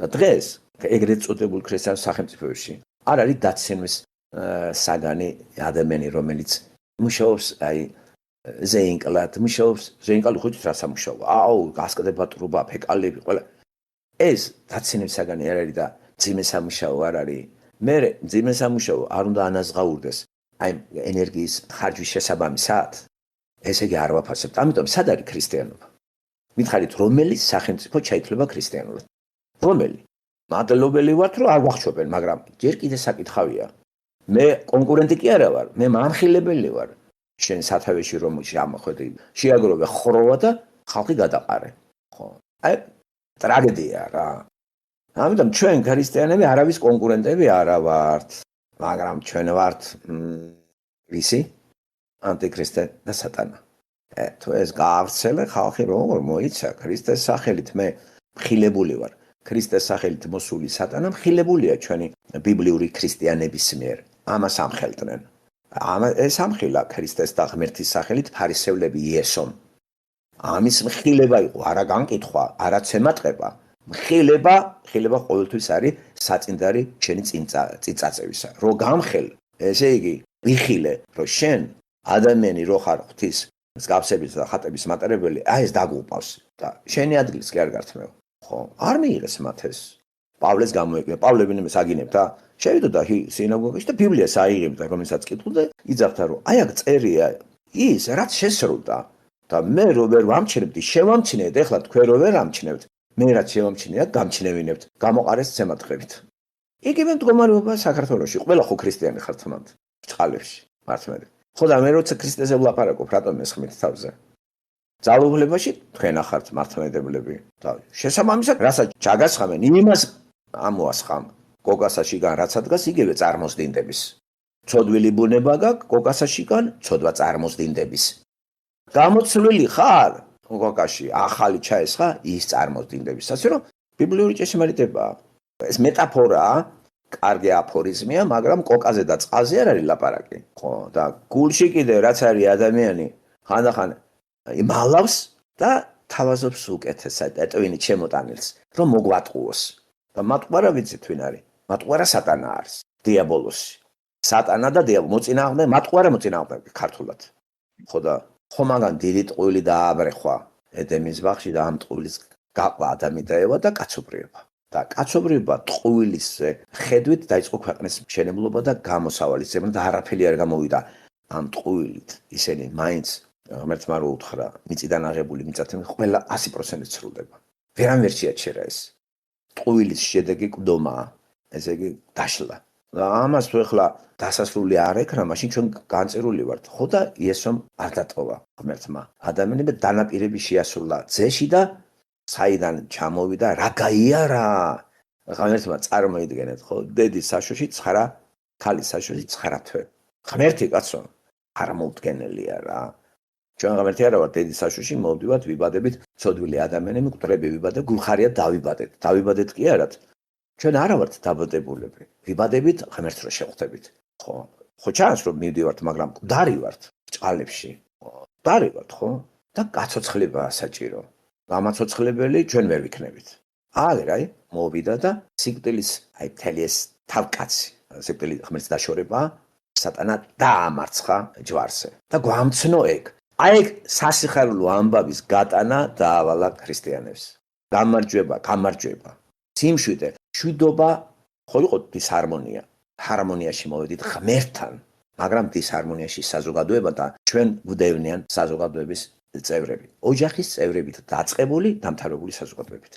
და დღეს ეგრეთ წოდებულ ქრისტიანულ სახელმწიფოებში არ არის დაცინვის საგანი ადამიანი, რომელიც მუშაობს ზეინკლად, მუშაობს ზეინკლად ხუთ რა სამუშაო. აუ, გასკდება ტრუბა, ფეკალები, ყველა. ეს დაცინვის საგანი არ არის და ძიმე სამუშაო არ არის. მე ძიმე სამუშაო არ უნდა ანაზღაურდეს აი ენერგიის ხარჯვის შესაბამისად. ესე იგი არ ვაფასებთ. ამიტომ სად არის ქრისტიანობა? მითხარით, რომელი სახელმწიფო ჩაითვლება ქრისტიანულად? რომელი? მადლობელი ვართ, რომ არ ვახშობენ, მაგრამ ჯერ კიდე საკითხავია. მე კონკურენტი კი არა ვარ, მე მამხილებელი ვარ. შენ სათავეში რომ შემოხვედი, შეაგროვე ხროვა და ხალხი გადაყარე. ხო? აი ტრაგედია რა. ამიტომ ჩვენ ქრისტიანები არავის კონკურენტები არა ვართ, მაგრამ ჩვენ ვართ ვისი? ანტიქრისტე და სატანა. თუ ეს გაავრცელე ხალხი როგორ მოიცა ქრისტეს სახელით მე მხილებული ვარ. ქრისტეს სახელით მოსული სატანა მხილებულია ჩვენი ბიბლიური ქრისტიანების მიერ. ამას ამხელდნენ. ეს ამხილა ქრისტეს და ღმერთის სახელით ფარისევლები იესომ. ამის მხილება იყო, არა განკითხვა, არა ცემატყება. მხილება ყოველთვის არის საწინდარი შენი წიწაწევისა. რო გამხელ, ესე იგი, ვიხილე, რომ შენ ადამიანი რო ხარ ღვთის მსგავსების და ხატების მატარებელი, აი ეს დაგუყავს და შენი ადგილს კი არ გართმევ. ხო, არ მიიღეს მათ ეს. პავლეს გამოეკრა, პავლემინებს აგინებთ, შევიდოდა სინაგოგაში და ბიბლიას აიღებდა, რომელსაც კითხულობდა, იძახდა, რომ აი აქ წერია ის, რაც შესრულდა და მე რო ვერ ვამჩნევდი, შევამჩნიეთ, ეხლა თქვენ რო ვერ ამჩნევთ, მე რაც შევამჩნიეთ, გამჩნევინებთ, გამოყარეს ცემატყებით. იგივე მდგომარეობა საქართველოში, ყველა ხო ქრისტიანი ხართ მათ წყალებში, მართლმადიდებლები. ხო და მე როცა ქრისტეზე ვლაპარაკობ, რატომ მესხმით თავზე? ძალაუფლებაში თქვენ ახართ მართლმადიდებლები და შესაბამისად, რასაც ჩაგასხამენ, იმას ამოასხამ. კოკასაშიგან რაც ადგას, იგივე წარმოსდინდების. ცოდვილი ბუნება გაქვს, კოკასაშიგან ცოდვა წარმოსდინდების. გამოცვლილი ხარ კოკაში, ახალი ჩაესხა ის წარმოსდინდების. ასე რომ ბიბლიური ჭეშმარიტებაა. ეს მეტაფორაა, კარგი აფორიზმია, მაგრამ კოკაზე და წყალზე არ არის ლაპარაკი. ხო, და გულში კიდე რაც არის ადამიანი, ხანდახან იმალავს და თავაზობს უკეთესად, ეტვინი ჩემოტანილს, რომ მოგვატყუოს. და მატყუარა ვიცით ვინ არის? მატყუარა სატანა არის, დიაბოლოსი. სატანა და დიაბოლო მოწინააღმდეგე, მატყუარა მოწინააღმდეგე ქართულად. ხო და ხო მაგან დიდი ტყუილი დააბრეხვა ედემის ბაღში და ამ ტყუილის გაყვა ადამი და ევა და კაცობრიობა. და კაცობრიობა ტყუილის ხედვით დაიწყო ქვეყნის მშენებლობა და გამოსავალი ზემოთ და არაფერი არ გამოვიდა ამ ტყუილით. ისინი მაინც ღმერთმა რო უთხრა, მიწიდან აღებული მიწათმი ყველა 100% ცრულდება. ვერამ ვერ შეაჩერა ეს. ტყუილის შედეგი ყდომაა, ესე იგი დაშლა. და ამას თუ ეხლა დასასრული არ ეკრა, მაშინ ჩვენ განწერული ვართ. ხო და იესომ არ დატოვა ღმერთმა. ადამიანები დანაპირები შეასრულა ძეში და საიდან ჩამოვიდა რა გაიარა. ღმერთმა წარმოიდგენეთ, ხო, დედის საშოში 9, ქალის საშოში 9 თვე. ღმერთი კაცო, არ მოუდგენელია რა. ჩვენ ღმერთი არა ვართ დედის საშოში, მოვდივართ, ვიბადებით, ცოდვილი ადამიანები, მკვდრები ვიბადეთ, გულხარია დავიბადეთ. დავიბადეთ კი არათ. ჩვენ არა ვართ დაბადებულები. ვიბადებით, ღმერთს რო შევხვდებით. ხო, ჩანს რომ მივდივართ, მაგრამ მკვდარი ვართ ჭყალებში. მკვდარი ვართ, ხო? და კაცოცხლებაა საჭირო. გამაცოცხლებელი ჩვენ ვერ ვიქნებით. აგერ აი მოვიდა და სიკვდილის აი მთელი ეს თავკაცი, სიკვდილი ღმერთს დაშორება, სატანა დაამარცხა ჯვარზე და გვამცნო ეგ. აი ეგ სასიხარულო ამბავის გატანა დაავალა ქრისტიანებს. გამარჯვება. სიმშვიდე, შვიდობა ხო იყო დისჰარმონია. ჰარმონიაში მოვედით ღმერთთან, მაგრამ დისჰარმონიაში საზოგადოება და ჩვენ გვდევნიან საზოგადოების წევრები. ოჯახის წევრებით დაწყებული, დამთავრებული საზოგადოებით.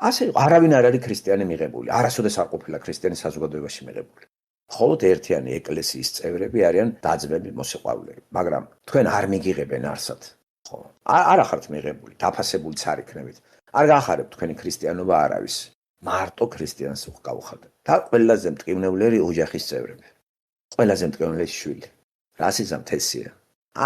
ასე იყო, არავინ არ არის ქრისტიანი მიღებული. არასოდეს არ ყოფილა ქრისტიანი საზოგადოებაში მიღებული. მხოლოდ ერთიანი ეკლესიის წევრები არიან დაძმები, მოსიყვარულეები, მაგრამ თქვენ არ მიგიღებენ არსად. ხო, არ ახართ მიღებული, დაფასებულიც არ იქნებით. არ გაახარებთ თქვენი ქრისტიანობა არავის. მარტო ქრისტიანს გავხარდეთ. და ყველაზე მტკივნეულები ოჯახის წევრები. ყველაზე მტკივნელი შვილი. რა სიზამთ ესია?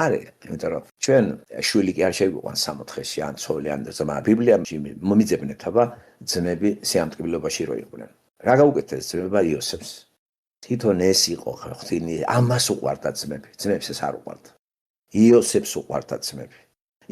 არის, იმიტომ რომ ჩვენ შვილი კი არ შეგვიყვანს 64-ში ან ცოლი ან ძმა. ბიბლიაში მომიძებნეთ, აბა ძმები სიამტკბილობაში რო იყვნენ. რა გაუკეთეს ძმებმა იოსებს? თვითონ ეს იყო ღვთინი, ამას უყვარდა ძმები. ძმებს ეს არ უყვარდა. იოსებს უყვარდა ძმები.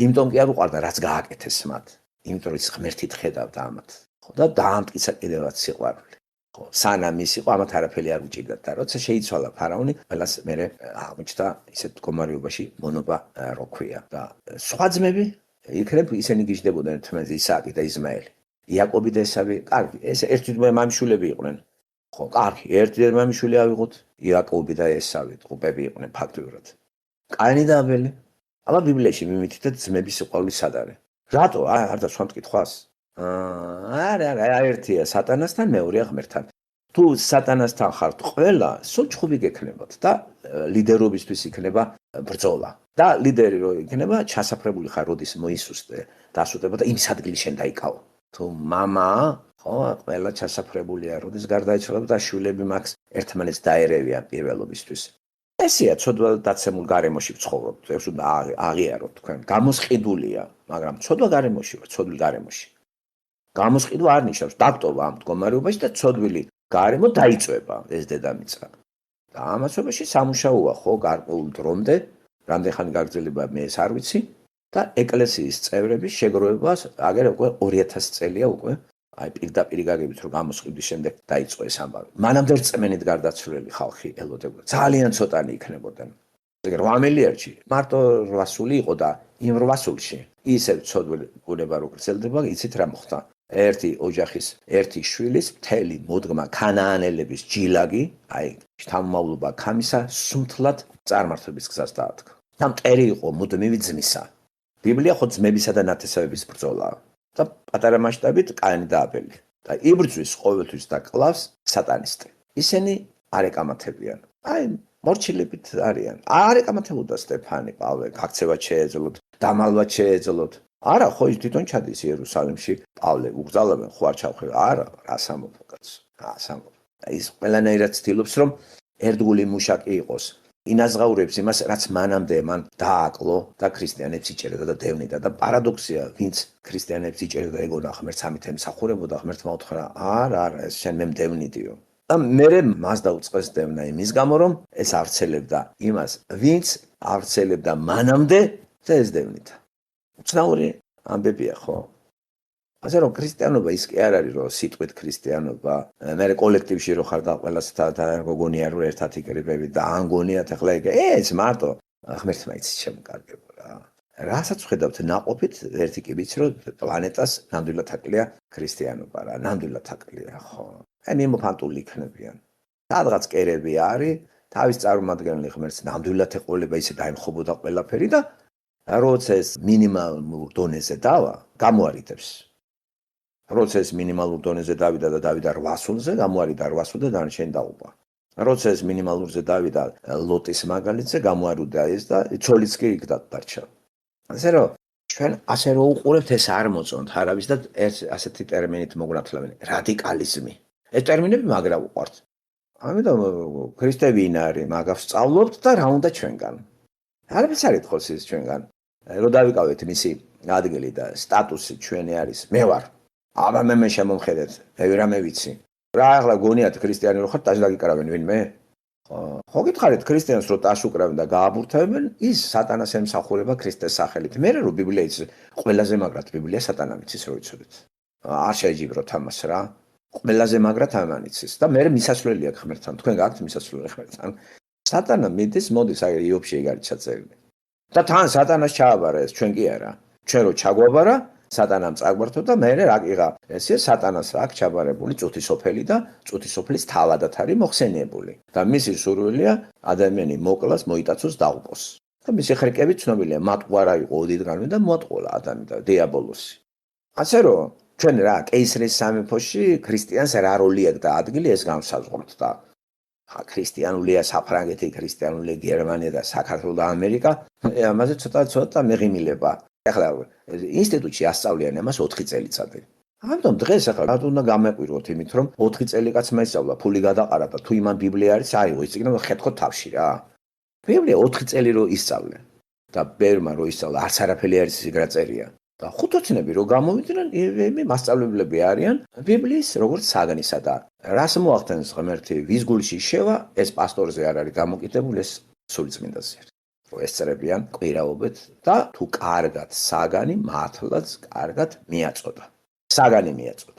იმიტომ კი არ უყვარდა, რაც გააკეთეს მათ. იმიტომ რომ ის ღმერთით ხედავდა ამათ. და დაამტკიცა კიდევაც სიყვარული. ხო, სანამ ის იყო, ამათ არაფერი არ უჭირდა და როცა შეიცვალა ფარაონი, ყველას მერე აღმოჩნდა ისეთ მდგომარეობაში მონობა რო ქვია და სხვა ძმები იქნებ ისინი გიждდებოდნენ ერთმანეთს ისააკი და იზმაელი. იაკობი და ესავი, კარგი, ეს ერთი მამიშვილები იყვნენ. ხო, კარგი, ერთი მამიშვილი ავიღოთ, იაკობი და ესავი, ტყუპები იყვნენ ფაქტობრივად. კაინი და აბელი. აბა ბიბლიაში მიმითითეთ ძმების სიყვარული სად არის? რატო? არ დასვამ მკითხვას. არა, ერთია სატანასთან, მეორეა ღმერთთან. თუ სატანასთან ხართ ყველა, სულ ჩხუბი გექნებათ და ლიდერობისთვის იქნება ბრძოლა. და ლიდერი რო იქნება, ჩასაფრებული ხარ, როდის მოისუსტე, დასუტება და იმის ადგილი შენ დაიკავო. თუ მამა, ხო, ყველა ჩასაფრებულია, როდის გარდაიცვალა და შვილები მაქვს ერთმანეთს დაერევიან პირველობისთვის. ესეა ცოდვა დაცემულ გარემოში ვცხოვრობთ, ეს უნდა აღიაროთ თქვენ. გამოსყიდულია, მაგრამ ცოდვა გარემოში ვარ, ცოდვილ გარემოში. გამოსყიდვა არ ნიშნავს დაგტოვა ამ მდგომარეობაში და ცოდვილი გარემო დაიწვება ეს დედამიწა. და ამასობაში სამუშაოა ხო გარკვეულ დრომდე, რამდენი ხანი გაგრძელება მე ეს არ ვიცი და ეკლესიის წევრების შეგროვებას აგერ უკვე 2000 წელია უკვე აი პირდაპირ გაგებით რომ გამოსყიდვის შემდეგ დაიწყო ეს ამბავი. მანამდე რწმენით გარდაცვლილი ხალხი ელოდებოდა. ძალიან ცოტანი იქნებოდნენ. 8 მილიარდში მარტო 800 იყო და იმ 800-ში ისევ ცოდვილი ბუნება რო გრძელდება, იცით რა მოხდა? ერთი ოჯახის, ერთი შვილის მთელი მოდგმა ქანაანელების ჯილაგი, აი შთამომავლობა ქამისა სუნთლად წარმართების გზას დაადგა. და მტერი იყო მუდმივი ძმისა. ბიბლია ხო ძმებისა და ნათესავების ბრძოლაა. და პატარა მასშტაბით კაინი და აბელი. და იბრძვის ყოველთვის და კლავს სატანისტი. ისინი არ ეკამათებიან. აი მორჩილებით არიან. არ ეკამათებოდა სტეფანი, პავლე, გაქცევად შეეძლოთ, დამალვად შეეძლოთ. არა, ხო ის თვითონ ჩადის იერუსალიმში, პავლე უგზავნებენ, ხო არ ჩავხერა. არა, რას ამბობ კაცო, რას ამბობ. და ის ყველანაირად ცდილობს, რომ ერთგული მუშაკი იყოს. ინაზღაურებს იმას, რაც მანამდე მან დააკლო და ქრისტიანებს იჭერდა და დევნიდა და პარადოქსია, ვინც ქრისტიანებს იჭერდა და ეგონა ღმერთს ამით ემსახურებოდა, ღმერთმა უთხრა, არა, ეს შენ მე მდევნიდიო. და მერე მას დაუწყეს დევნა იმის გამო, რომ ეს ავრცელებდა იმას, ვინც ავრცელებდა მანამდე და ეს დევნიდა. უცნაური ამბებია ხო? ასე რომ ქრისტიანობა ის კი არ არის რომ სიტყვით ქრისტიანობა, მე კოლექტივში რო ხარ და ყველას გოგონია რომ ერთად იკრიბები და ან გონიათ ახლა ეს მარტო ღმერთმა იცის შემკარგება რა. რასაც ხედავთ ნაყოფით ერთი კი ვიცი რომ პლანეტას ნამდვილად აკლია ქრისტიანობა რა, ნამდვილად აკლია ხო. აი მიმოფანტული იქნებიან. სადღაც კერები არის, თავის წარმომადგენელი ღმერთს ნამდვილად ეყოლება ისე დაიმხობოდა ყველაფერი და როცა ეს მინიმალურ დონეზე დავა, გამოარიდებს. როცა ეს მინიმალურ დონეზე დავიდა და დავიდა 800-ზე, გამოარიდა 800 და დანარჩენი დაუპა. როცა ეს მინიმალურზე დავიდა ლოტის მაგალითზე, გამოარიდა ეს და ცოლიც კი იქ დარჩა. ასე რომ ჩვენ ასე რომ უყურებთ ეს არ მოწონთ არავის და ასეთი ტერმინით მოგნათლავენ რადიკალიზმი. ეს ტერმინები მაგრა უყვართ. ამიტომ ქრისტე ვინ არის, მაგას სწავლობთ და რა უნდა ჩვენგან. არაფერს არ ეთქოს ის ჩვენგან. რომ დავიკავეთ მისი ადგილი და სტატუსი ჩვენი არის, მე ვარ. აბა მე შემომხედეთ, მე ვერამე ვიცი. რა ახლა გონიათ ქრისტიანი რო ხართ, ტაში დაგიკრავენ ვინმე? ხო გითხარით ქრისტიანს რო ტაში უკრავენ და გააბურთებენ, ის სატანას ემსახურება ქრისტეს სახელით. მე რო ბიბლია იცის, ყველაზე მაგრად ბიბლია სატანამ იცის რო იცოდეთ. არ შეჯიბროთ ამას რა. ყველაზე მაგრად ამან იცის და მე მისასვლელი აქვს ღმერთთან. თქვენ გაქვთ მისასვლელი ღმერთთან. სატანა მიდის, მოდის აი იობში ეგ არის ჩაწერილი. და თან სატანას ჩააბარა ეს ჩვენ კი არა. ჩვენ რო ჩაგვაბარა სატანამ წაგვართო და მე რა კიღა ესე სატანას აქ ჩაბარებული წუთისოფელი და წუთისოფლის თავადად არის მოხსენიებული და მისი სურვილია ადამიანი მოკლას მოიტაცოს დაუპოს და მისი ხრიკები ცნობილია მატყუარა იყო ოდითგანვე და მოატყულა ადამი და დიაბოლოსი ასე რომ ჩვენ რა კეისრის სამეფოში ქრისტიანს რა როლი აქვს და ადგილი ეს განსაზღვროთ და ქრისტიანულია საფრანგეთი ქრისტიანულია გერმანია და საქართველო და ამერიკა ამაზე ცოტა მეღიმილება ახლა ინსტიტუტში ასწავლიან ამას 4 წელიწადი. ამიტომ დღეს ახლა რა უნდა გამეყვიროთ იმით რომ 4 წელი კაცმა ისწავლა, ფული გადაყარა და თუ იმან ბიბლია არის, აიღო ის წიგნი ხეთქო თავში რა. ბიბლია 4 წელი რო ისწავლე და ბერმა რო ისწავლა, არც არაფერი არის ის გრაწერია. და ხუთოცნები რო გამოვიდნენ, იმი მასწავლებლები არიან ბიბლიის როგორც საგნისა და რას მოახდენს ღმერთი, ვის გულში შევა, ეს პასტორზე არ არის გამოკიდებული, ეს სულიწმინდაზე. ესწრებიან კვირაობით და თუ კარგად საგანი მართლაც კარგად მიაწოდა. საგანი მიაწოდა.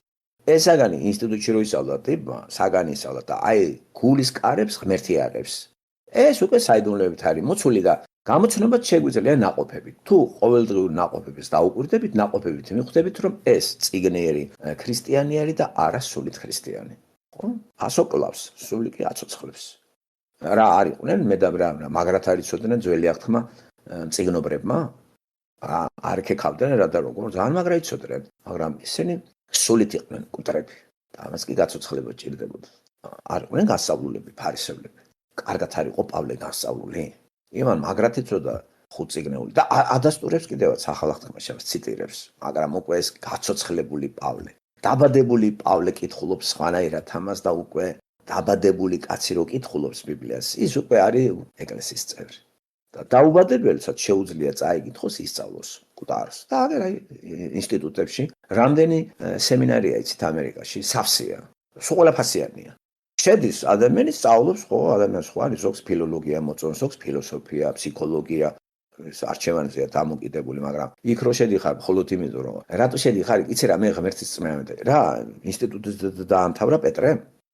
ეს საგანი ინსტიტუტში რო ისწავლა ტიპმა, საგანი ისწავლა და აი გულის კარებს ღმერთი აღებს. ეს უკვე საიდუმლოებით არის მოცული და გამოცნობაც შეგვიძლია ნაყოფებით. თუ ყოველდღიურ ნაყოფებს დაუკვირდებით, ნაყოფებით მიხვდებით, რომ ეს წიგნიერი ქრისტიანი არის და არა სულით ქრისტიანი. ხო? ასო კლავს, სული კი აცოცხლებს. რა არიყვნენ მე და მაგრად არიცოდნენ ძველი აღთქმა წიგნობრებმა? არ ეკავდნენ რა და როგორ ძალიან მაგრა იცოდნენ, მაგრამ ისინი სულით იყვნენ კუტრები და ამას კი გაცოცხლება ჭირდებოდა. არ იყვნენ გასავლულები, ფარისევლები. კარგად არ იყო პავლე გასავლული. იმან მაგრად იცოდა ხუთ წიგნეული და ადასტურებს კიდევაც ახალ აღთქმაში ციტირებს, მაგრამ უკვე ეს გაცოცხლებული პავლე. დაბადებული პავლე კითხულობს სხვანაირად ამას და უკვე დაბადებული კაცი რო კითხულობს ბიბლიას, ის უკვე არის ეკლესიის წევრი. და დაუბადებელსაც შეუძლია წაიკითხოს ისწავლოს კუტარს. და აგერ აი ინსტიტუტებში რამდენი სემინარია იცით ამერიკაში, სავსეა. სულ ყველაფასიანია. შედის ადამიანი სწავლობს ხო ადამიანს ხო არის ზოგს ფილოლოგია მოწონს, ზოგს ფილოსოფია, ფსიქოლოგია, არჩევანზეა დამოკიდებული, მაგრამ იქ რო შედიხარ მხოლოდ იმიტომ რომ რატო შედიხარ, იცი რა მე ღმერთის წმენდე რა ინსტიტუტის დაამთავრა პეტრე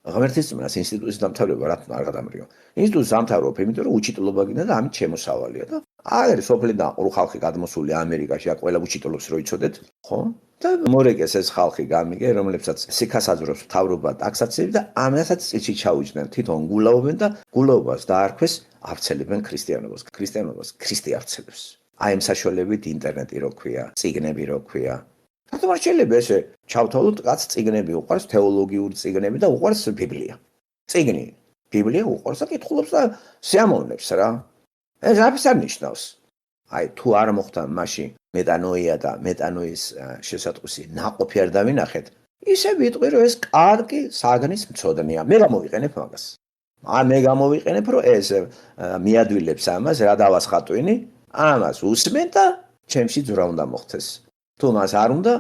ღმერთის წმენას ინსტიტუტის დამთავრება რა არ გადამრიო. ინსტიტუტის დამთავრებ იმიტომ რომ უჩიტულობა გინდა და ამით შემოსავალია და აი სოფლიდან ყრუ ხალხი გადმოსული ამერიკაში, აქ ყველა უჩიტულობს რო იცოდეთ, ხო? და მორეკეს ეს ხალხი გამიგე, რომლებსაც სიქას აძვრავს მთავრობა ტაქსაციები და ამასაც წიჩი ჩაუჯდნენ, თვითონ გულაობენ და გულაობას დაარქვეს ავრცელებენ ქრისტიანობას. ქრისტიანობას ქრისტე ავრცელებს. აი ამ საშუალებით ინტერნეტი რო ქვია, წიგნები რო ქვია. რატომ არ შეიძლება ესე ჩავთვალოთ კაც წიგნები უყვარს თეოლოგიური წიგნები და უყვარს ბიბლია. წიგნი, ბიბლია უყვარს და კითხულობს და სიამოვნებს რა. ეს რაფის არ ნიშნავს. აი თუ არ მოხდა მაშინ მეტანოია და მეტანოის შესატყვისი ნაყოფი არ დავინახეთ, ისე ვიტყვი რომ ეს კარგი საგნის მცოდნეა. მე გამოვიყენებ მაგას. მე გამოვიყენებ რომ ეს მიადვილებს ამას რა დავასხატვინი, ამას უსმენ და ჩემში ძვრა უნდა მოხდეს. თუ მას არ უნდა,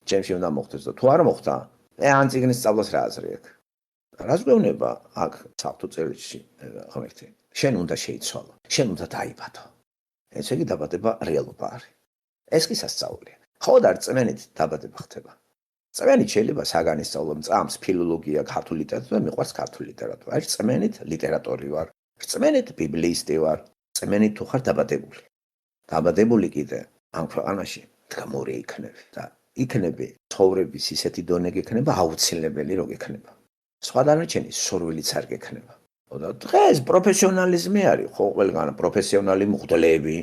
ჩემში უნდა მოხდეს და თუ არ მოხდა, ან წიგნის სწავლას რა აზრი აქვს. რას გვევნება აქ საფრთხო წერილში ღმერთი? შენ უნდა შეიცვალო, შენ უნდა დაიბადო. ეს იგი დაბადება რეალობა არის. ეს კი სასწაულია. ხოდა რწმენით დაბადება ხდება. რწმენით შეიძლება საგანის სწავლო მწამს ფილოლოგია, ქართული ლიტერატურა, მიყვარს ქართული ლიტერატურა. აი რწმენით ლიტერატორი ვარ. რწმენით ბიბლიისტი ვარ. რწმენით თუ ხარ დაბადებული. დაბადებული კიდე ამ ქვეყანაში დგამორი იქნები და იქნები ცხოვრების ისეთი დონე გექნება აუცილებელი რო გექნება. სხვა დანარჩენი სურვილიც არ გექნება. და დღეს პროფესიონალიზმი არის, ხო, ყველგან პროფესიონალი მღვდლები,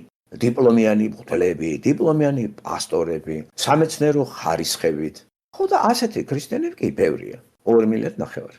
დიპლომიანი მღვდლები, დიპლომიანი პასტორები, სამეცნიერო ხარისხებით. ხო და ასეთი ქრისტიანები კი ბევრია. 2,5 მილიონი.